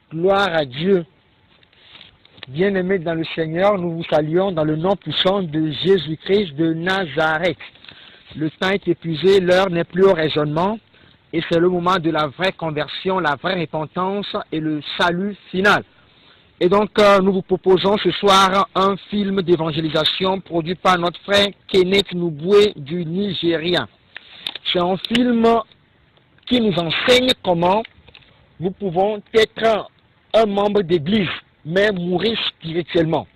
Gloire à Dieu. Bien-aimés dans le Seigneur, nous vous saluons dans le nom puissant de Jésus-Christ de Nazareth. Le temps est épuisé, l'heure n'est plus au raisonnement, et c'est le moment de la vraie conversion, la vraie repentance et le salut final. Et donc, nous vous proposons ce soir un film d'évangélisation produit par notre frère Kenneth Nubwe du Nigeria. C'est un film qui nous enseigne comment nous pouvons être un membre d'église, mais mourir spirituellement.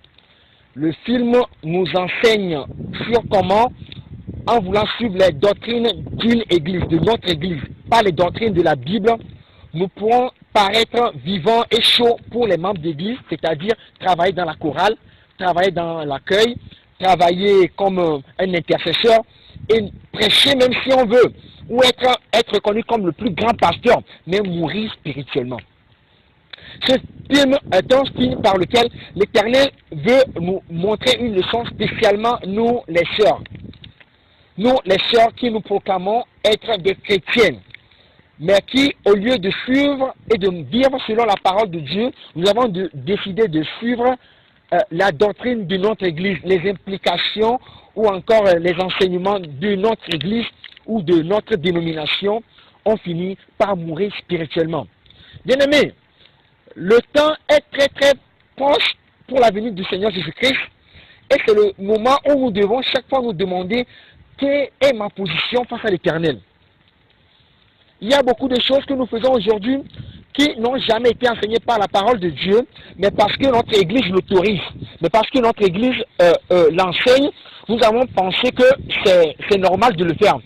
Le film nous enseigne sur comment, en voulant suivre les doctrines d'une église, de notre église, pas les doctrines de la Bible, nous pourrons paraître vivants et chauds pour les membres d'église, c'est-à-dire travailler dans la chorale, travailler dans l'accueil, travailler comme un intercesseur et prêcher même si on veut, ou être reconnu comme le plus grand pasteur, mais mourir spirituellement. Ce film est un film par lequel l'Éternel veut nous montrer une leçon spécialement nous les sœurs. Nous les sœurs qui nous proclamons être des chrétiennes, mais qui, au lieu de suivre et de vivre selon la parole de Dieu, nous avons décidé de suivre la doctrine de notre Église, les implications ou encore les enseignements de notre Église ou de notre dénomination ont fini par mourir spirituellement. Bien-aimés, le temps est très très proche pour la venue du Seigneur Jésus-Christ et c'est le moment où nous devons chaque fois nous demander quelle est ma position face à l'Éternel. Il y a beaucoup de choses que nous faisons aujourd'hui qui n'ont jamais été enseignées par la parole de Dieu, mais parce que notre Église l'autorise, mais parce que notre Église l'enseigne, nous avons pensé que c'est normal de le faire.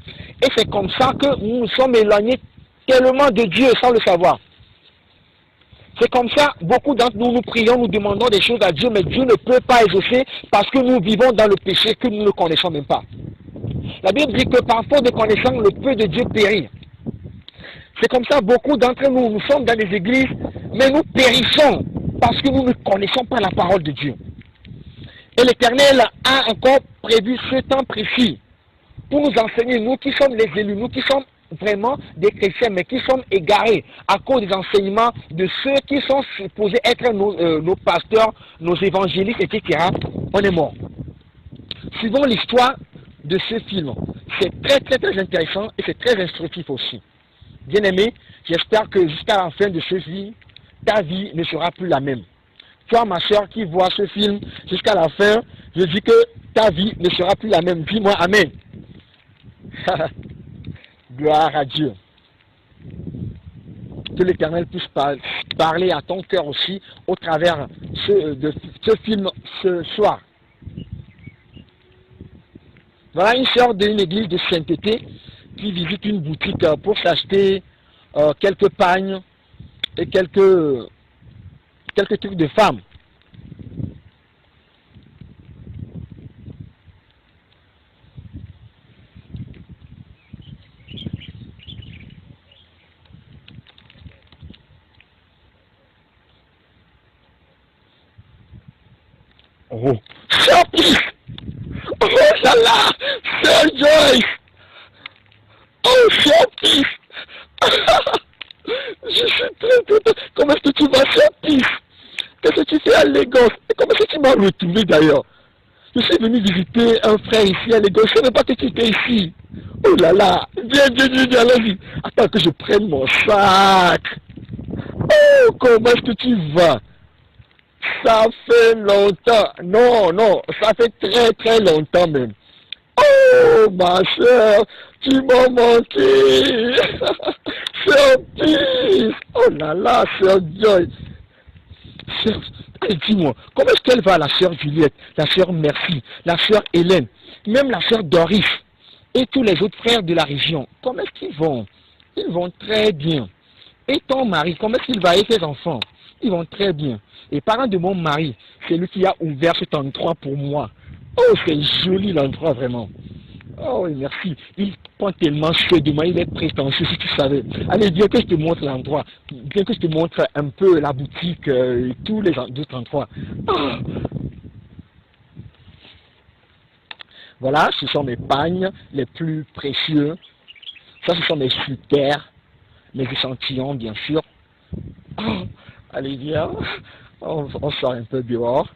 Et c'est comme ça que nous nous sommes éloignés tellement de Dieu sans le savoir. C'est comme ça, beaucoup d'entre nous, nous prions, nous demandons des choses à Dieu, mais Dieu ne peut pas exaucer parce que nous vivons dans le péché que nous ne connaissons même pas. La Bible dit que par faute de connaissance, le peu de Dieu périt. C'est comme ça, beaucoup d'entre nous, nous sommes dans des églises, mais nous périssons parce que nous ne connaissons pas la parole de Dieu. Et l'Éternel a encore prévu ce temps précis pour nous enseigner, nous qui sommes les élus, nous qui sommes vraiment des chrétiens, mais qui sommes égarés à cause des enseignements de ceux qui sont supposés être nos pasteurs, nos évangélistes, etc. On est mort. Suivons l'histoire de ce film. C'est très très très intéressant et c'est très instructif aussi. Bien-aimé, j'espère que jusqu'à la fin de ce film, ta vie ne sera plus la même. Toi, ma soeur, qui voit ce film jusqu'à la fin, je dis que ta vie ne sera plus la même. Dis-moi Amen. Gloire à Dieu. Que l'Éternel puisse parler à ton cœur aussi au travers de ce film ce soir. Voilà une sœur d'une église de sainteté qui visite une boutique pour s'acheter quelques pagnes et quelques trucs de femmes. Oh, surprise! Oh là là! Sœur Joyce! Oh, surprise! Je suis très content. Comment est-ce que tu vas, surprise? Qu'est-ce que tu fais à Lagos? Et comment est-ce que tu m'as retrouvé d'ailleurs? Je suis venu visiter un frère ici à Lagos. Je ne savais pas que tu étais ici. Oh là là! Viens, allez-y. Attends que je prenne mon sac. Oh, comment est-ce que tu vas? Ça fait longtemps. Non, ça fait très très longtemps même. Oh, ma soeur, tu m'as manqué. Surprise. Oh là là, sœur Joy. Dis-moi, comment est-ce qu'elle va, la sœur Juliette, la sœur Merci, la sœur Hélène, même la sœur Doris et tous les autres frères de la région? Comment est-ce qu'ils vont? Ils vont très bien. Et ton mari, comment est-ce qu'il va et ses enfants? Ils vont très bien. Et parlant de mon mari, c'est lui qui a ouvert cet endroit pour moi. Oh, c'est joli l'endroit vraiment. Oh oui, merci. Il prend tellement soin de moi, il est prétentieux si tu savais. Allez, viens que je te montre l'endroit. Viens que je te montre un peu la boutique et tous les autres endroits. Oh. Voilà, ce sont mes pagnes les plus précieux. Ça, ce sont mes super, mes échantillons, bien sûr. Oh. Allez, viens. On sort un peu dehors.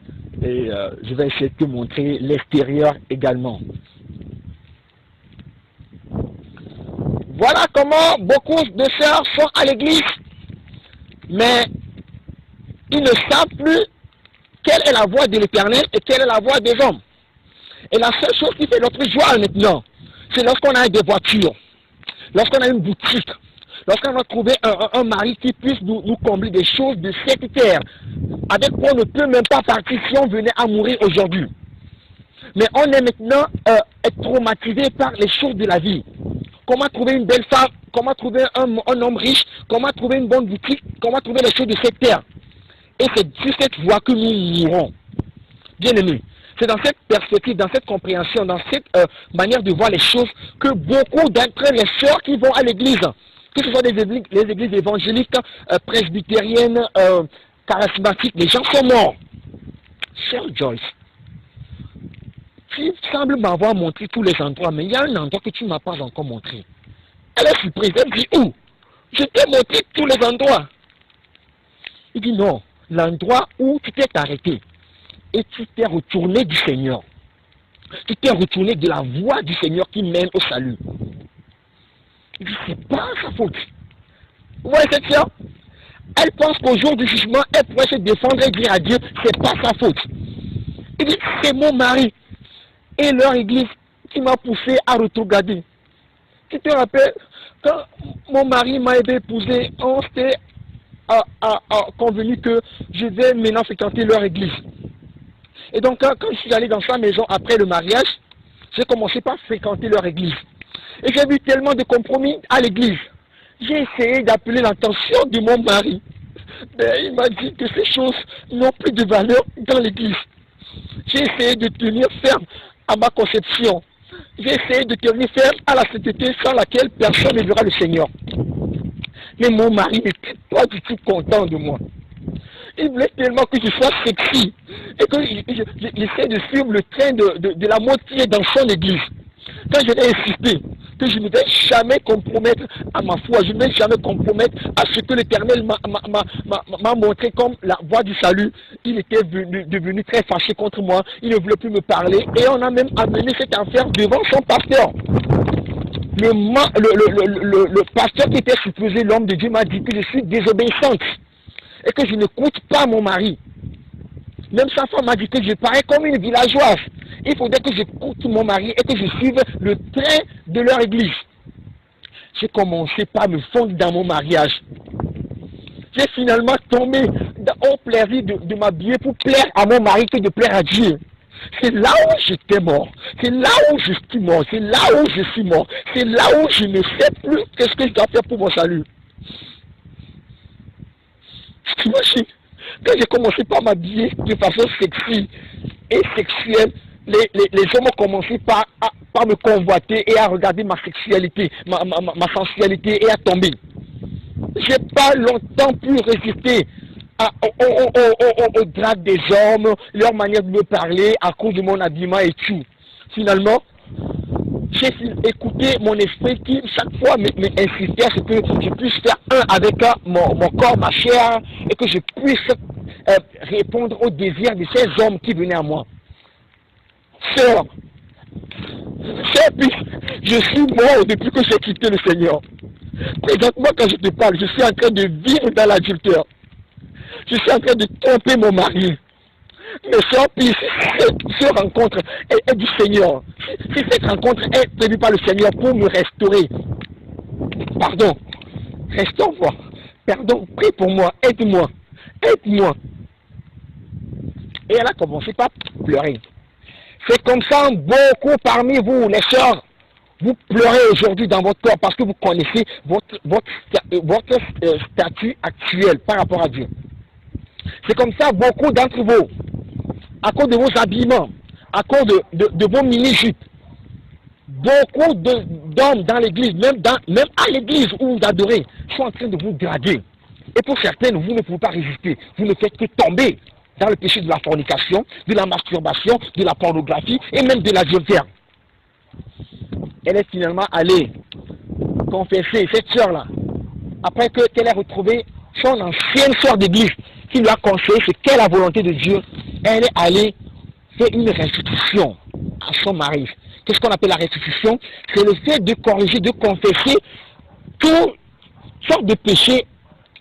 Et je vais essayer de te montrer l'extérieur également. Voilà comment beaucoup de sœurs sont à l'église. Mais ils ne savent plus quelle est la voix de l'Éternel et quelle est la voix des hommes. Et la seule chose qui fait notre joie maintenant, c'est lorsqu'on a des voitures, lorsqu'on a une boutique, lorsqu'on a trouvé un mari qui puisse nous combler des choses de cette terre, avec quoi on ne peut même pas partir si on venait à mourir aujourd'hui. Mais on est maintenant traumatisé par les choses de la vie. Comment trouver une belle femme, comment trouver un homme riche, comment trouver une bonne boutique, comment trouver les choses de cette terre. Et c'est sur cette voie que nous mourrons. Bien aimés, c'est dans cette perspective, dans cette compréhension, dans cette manière de voir les choses que beaucoup d'entre les sœurs qui vont à l'église, que ce soit les églises évangéliques, presbytériennes, charismatiques, les gens sont morts. Sœur Joyce, tu sembles m'avoir montré tous les endroits, mais il y a un endroit que tu ne m'as pas encore montré. Elle est surprise, elle dit où? Je t'ai montré tous les endroits. Il dit non, l'endroit où tu t'es arrêté et tu t'es retourné du Seigneur. Tu t'es retourné de la voie du Seigneur qui mène au salut. Il dit c'est pas sa faute. Vous voyez cette sœur? Elle pense qu'au jour du jugement, elle pourrait se défendre et dire à Dieu, c'est pas sa faute. Il dit c'est mon mari et leur église qui m'a poussé à retrograder. Tu te rappelles, quand mon mari m'a épousé, on s'était convenu que je vais maintenant fréquenter leur église. Et donc, quand je suis allé dans sa maison après le mariage, j'ai commencé par fréquenter leur église. Et j'ai vu tellement de compromis à l'église. J'ai essayé d'appeler l'attention de mon mari. Mais il m'a dit que ces choses n'ont plus de valeur dans l'église. J'ai essayé de tenir ferme à ma conception. J'ai essayé de tenir ferme à la sainteté sans laquelle personne ne verra le Seigneur. Mais mon mari n'était pas du tout content de moi. Il voulait tellement que je sois sexy et que j'essaie de suivre le train de la mode qui est dans son église. Quand je l'ai insisté que je ne vais jamais compromettre à ma foi, je ne vais jamais compromettre à ce que l'Éternel m'a montré comme la voie du salut, il était devenu très fâché contre moi, il ne voulait plus me parler et on a même amené cette affaire devant son pasteur. Le pasteur qui était supposé l'homme de Dieu m'a dit que je suis désobéissante et que je n'écoute pas mon mari. Même sa femme m'a dit que je parais comme une villageoise. Il faudrait que j'écoute mon mari et que je suive le train de leur église. J'ai commencé par me fondre dans mon mariage. J'ai finalement tombé au plaisir de m'habiller pour plaire à mon mari que de plaire à Dieu. C'est là où j'étais mort. C'est là où je suis mort. C'est là où je suis mort. C'est là où je ne sais plus qu'est-ce que je dois faire pour mon salut. T'imagines? Quand j'ai commencé par m'habiller de façon sexy et sexuelle, les hommes ont commencé par me convoiter et à regarder ma sexualité, ma sensualité et à tomber. J'ai pas longtemps pu résister au drague des hommes, leur manière de me parler à cause de mon habillement et tout. Finalement, j'ai écouté mon esprit qui chaque fois m'insistait à ce que je puisse faire un avec mon corps, ma chair, et que je puisse répondre aux désirs de ces hommes qui venaient à moi. Sœur, je suis mort depuis que j'ai quitté le Seigneur. Présentement, quand je te parle, je suis en train de vivre dans l'adultère. Je suis en train de tromper mon mari. Mais sœur, puis cette rencontre est du Seigneur. Si cette rencontre est prévue par le Seigneur pour me restaurer, pardon, restaure-moi, pardon, prie pour moi, aide-moi, aide-moi. Et elle a commencé par pleurer. C'est comme ça, beaucoup parmi vous, les sœurs, vous pleurez aujourd'hui dans votre corps parce que vous connaissez votre statut actuel par rapport à Dieu. C'est comme ça, beaucoup d'entre vous, à cause de vos habillements, à cause de vos mini-jupes, beaucoup d'hommes dans l'église, même à l'église où vous adorez, sont en train de vous grader. Et pour certaines, vous ne pouvez pas résister. Vous ne faites que tomber dans le péché de la fornication, de la masturbation, de la pornographie et même de l'adultère. Elle est finalement allée confesser, cette sœur-là, après qu'elle ait retrouvé son ancienne sœur d'église, qui lui a conseillé ce qu'est la volonté de Dieu, elle est allée faire une restitution à son mari. Qu'est-ce qu'on appelle la restitution? C'est le fait de corriger, de confesser toutes sortes de péchés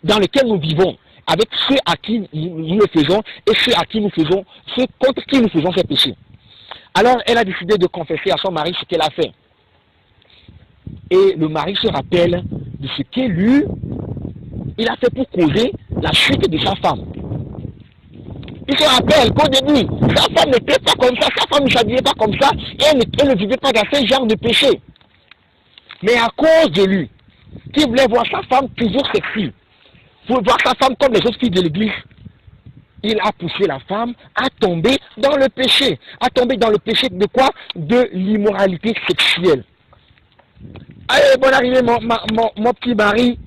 dans lesquels nous vivons, avec ceux à qui nous le faisons et ceux à qui nous faisons, ceux contre qui nous faisons ces péchés. Alors, elle a décidé de confesser à son mari ce qu'elle a fait. Et le mari se rappelle de ce qu'élu, il a fait pour causer la chute de sa femme. Il se rappelle qu'au début, sa femme n'était pas comme ça, sa femme ne s'habillait pas comme ça, et elle ne vivait pas dans ce genre de péché. Mais à cause de lui, qui voulait voir sa femme toujours sexy, pour voir sa femme comme les autres filles de l'église, il a poussé la femme à tomber dans le péché. À tomber dans le péché de quoi? De l'immoralité sexuelle. Allez, bonne arrivée, mon petit mari.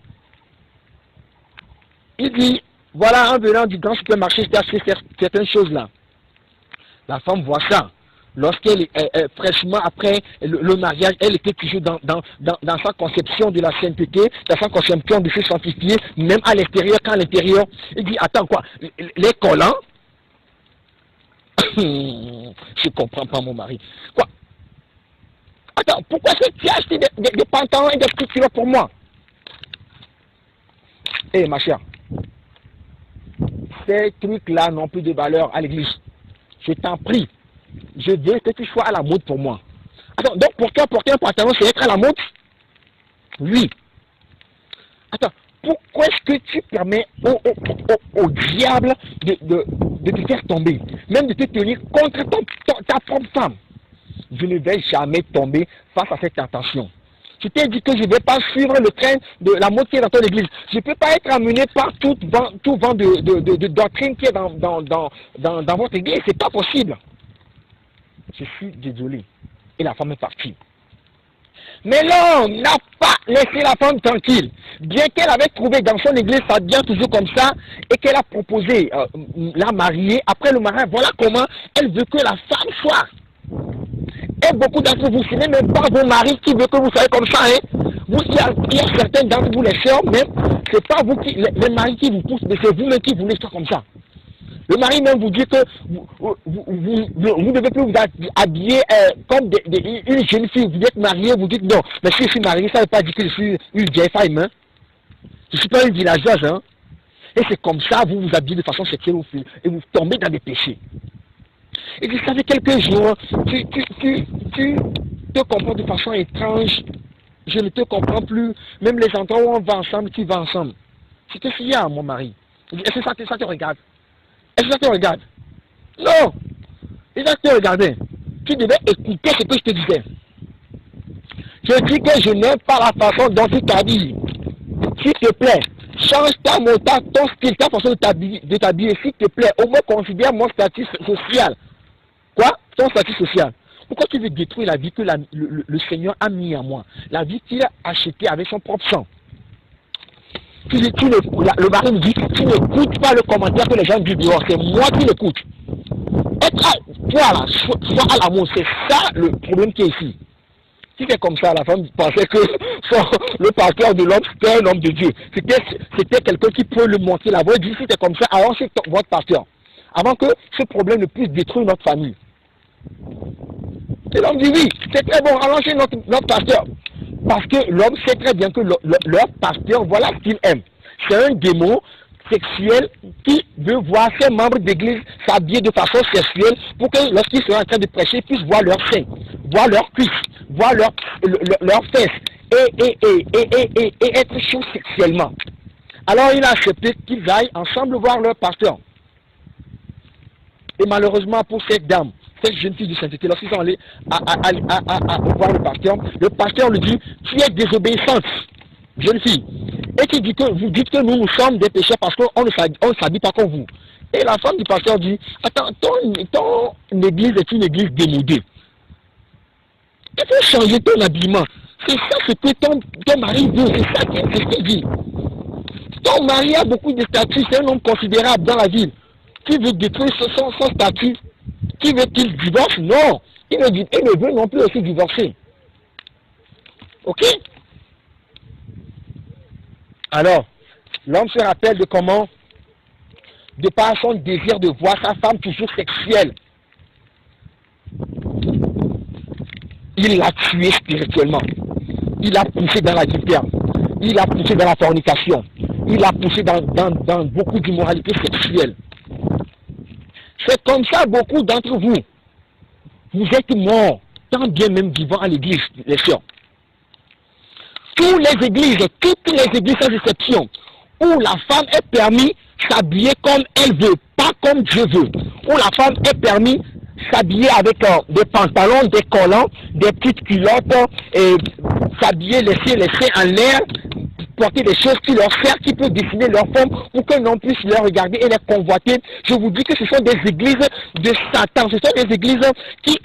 Il dit, voilà, en venant du grand supermarché, je t'ai acheté certaines choses-là. La femme voit ça. Lorsqu'elle, fraîchement après le mariage, elle était toujours dans sa conception de la sainteté, dans sa conception de se sanctifier, même à l'extérieur, quand à l'intérieur, il dit, attends quoi, les collants? Je ne comprends pas mon mari. Quoi? Attends, pourquoi est-ce que tu as acheté des pantalons et des structures pour moi? Eh ma chère, ces trucs-là n'ont plus de valeur à l'église. Je t'en prie. Je veux que tu sois à la mode pour moi. Attends, donc pourquoi porter un pantalon, c'est être à la mode? Oui. Attends, pourquoi est-ce que tu permets au diable de te faire tomber, même de te tenir contre ta propre femme? Je ne vais jamais tomber face à cette tentation. Je t'ai dit que je ne vais pas suivre le train de la mode qui est dans ton église. Je ne peux pas être amené par tout vent de doctrine qui est dans votre église. Ce n'est pas possible. Je suis désolé. Et la femme est partie. Mais l'homme n'a pas laissé la femme tranquille. Bien qu'elle avait trouvé dans son église ça bien toujours comme ça, et qu'elle a proposé la marier. Après le mariage, voilà comment elle veut que la femme soit. Et beaucoup d'entre vous, ce n'est même pas vos maris qui veulent que vous soyez comme ça. Hein. Il y a certains d'entre vous, les sœurs, même, ce n'est pas vous les maris qui vous poussent, mais c'est vous-même qui voulez faire comme ça. Le mari même vous dit que vous ne devez plus vous habiller comme une jeune fille. Vous êtes marié, vous dites non. Mais si je suis marié, ça ne veut pas dire que je suis une vieille femme. Hein. Je ne suis pas une villageoise. Hein. Et c'est comme ça, vous vous habillez de façon sexuelle et vous tombez dans des péchés. Et puis ça fait quelques jours, tu te comportes de façon étrange. Je ne te comprends plus. Même les endroits où on va ensemble, tu vas ensemble. C'est ce qu'il y a, mon mari. Est-ce que ça te regarde? Est-ce que ça te regarde? Non. Et ça te regardait. Tu devais écouter ce que je te disais. Je dis que je n'aime pas la façon dont tu t'habilles. S'il te plaît, change ton style, ta façon de t'habiller, s'il te plaît. Au moins considère mon statut social. Quoi? Ton statut social. Pourquoi tu veux détruire la vie que le Seigneur a mis en moi? La vie qu'il a achetée avec son propre sang. Le mari me dit, tu n'écoutes pas le commentaire que les gens disent dehors, c'est moi qui l'écoute. Toi là, sois à l'amour, c'est ça le problème qui est ici. Si c'est comme ça, la femme pensait que le pasteur de l'homme, c'était un homme de Dieu. C'était quelqu'un qui peut lui montrer la voie. Il dit, si c'était comme ça, alors c'est votre pasteur. Avant que ce problème ne puisse détruire notre famille. Et l'homme dit, oui, c'est très bon, allons chez notre pasteur. Parce que l'homme sait très bien que leur pasteur, voilà ce qu'il aime. C'est un démon sexuel qui veut voir ses membres d'église s'habiller de façon sexuelle pour que lorsqu'ils seront en train de prêcher, ils puissent voir leurs seins, voir leurs cuisses, voir leurs fesses et être chauds sexuellement. Alors il a accepté qu'ils aillent ensemble voir leur pasteur. Et malheureusement pour cette dame, cette jeune fille de sainteté, lorsqu'ils sont allés à voir le pasteur lui dit, tu es désobéissante, jeune fille. Et qui dit que vous dites que nous sommes des pécheurs parce qu'on ne s'habille pas comme vous. Et la femme du pasteur dit, attends, ton église est une église démodée. Il faut changer ton habillement. C'est ça ce que ton mari veut, c'est ça qu'il dit. Ton mari a beaucoup de statut, c'est un homme considérable dans la ville. Qui veut détruire son statut? Qui veut qu'il divorce? Non. Il ne veut non plus aussi divorcer. Ok? Alors, L'homme se rappelle de comment, de par son désir de voir sa femme toujours sexuelle, il l'a tué spirituellement. Il l'a poussé dans la vipère. Il l'a poussé dans la fornication. Il l'a poussé dans beaucoup d'immoralité sexuelle. C'est comme ça, beaucoup d'entre vous, vous êtes morts, tant bien même vivants à l'église, les sœurs. Toutes les églises sans exception, où la femme est permis s'habiller comme elle veut, pas comme Dieu veut, où la femme est permis s'habiller avec des pantalons, des collants, des petites culottes, et s'habiller, laisser en l'air, porter des choses qui leur servent, qui peuvent dessiner leur forme pour que l'on puisse les regarder et les convoiter. Je vous dis que ce sont des églises de Satan, ce sont des églises qui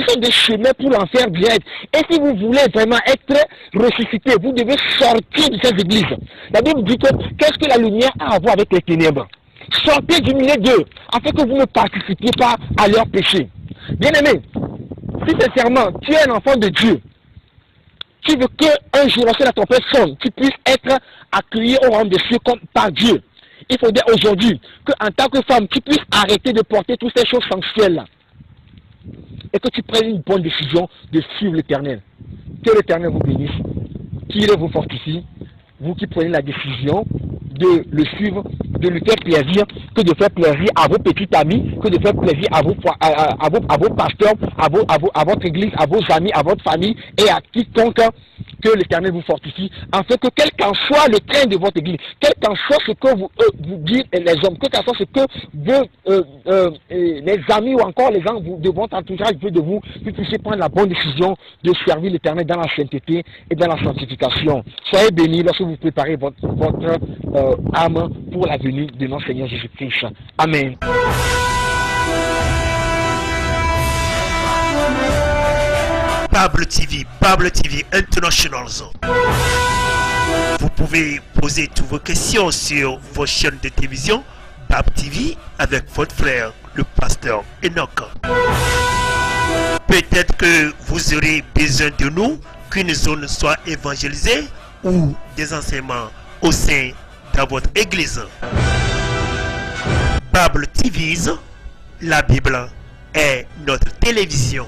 sont des chemins pour l'enfer direct. Et si vous voulez vraiment être ressuscité, vous devez sortir de ces églises. La Bible dit que qu'est-ce que la lumière a à voir avec les ténèbres? Sortez du milieu d'eux, afin que vous ne participiez pas à leur péché. Bien-aimé, si sincèrement tu es un enfant de Dieu, tu veux qu'un jour, lorsque la trompette sonne, tu puisses être accueilli au royaume des cieux comme par Dieu. Il faudrait aujourd'hui qu'en tant que femme, tu puisses arrêter de porter toutes ces choses sensuelles-là. Et que tu prennes une bonne décision de suivre l'Éternel. Que l'Éternel vous bénisse, qu'il vous fortifie, vous qui prenez la décision de le suivre, de lui faire plaisir, que de faire plaisir à vos petits amis, que de faire plaisir à vos pasteurs, à votre église, à vos amis, à votre famille et à quiconque, que l'Éternel vous fortifie, afin que quel qu'en soit le train de votre église, quel qu'en soit ce que vous dites les hommes, quel qu'en soit ce que les amis ou encore les gens de votre entourage veulent de vous, vous puissiez prendre la bonne décision de servir l'Éternel dans la sainteté et dans la sanctification. Soyez bénis lorsque vous préparez votre âme pour la venue de notre Seigneur Jésus-Christ. Amen. Bible TV International. Vous pouvez poser toutes vos questions sur vos chaînes de télévision Bible TV avec votre frère, le pasteur Enoch. Peut-être que vous aurez besoin de nous, qu'une zone soit évangélisée ou des enseignements au sein de votre église. Bible TV, la Bible est notre télévision.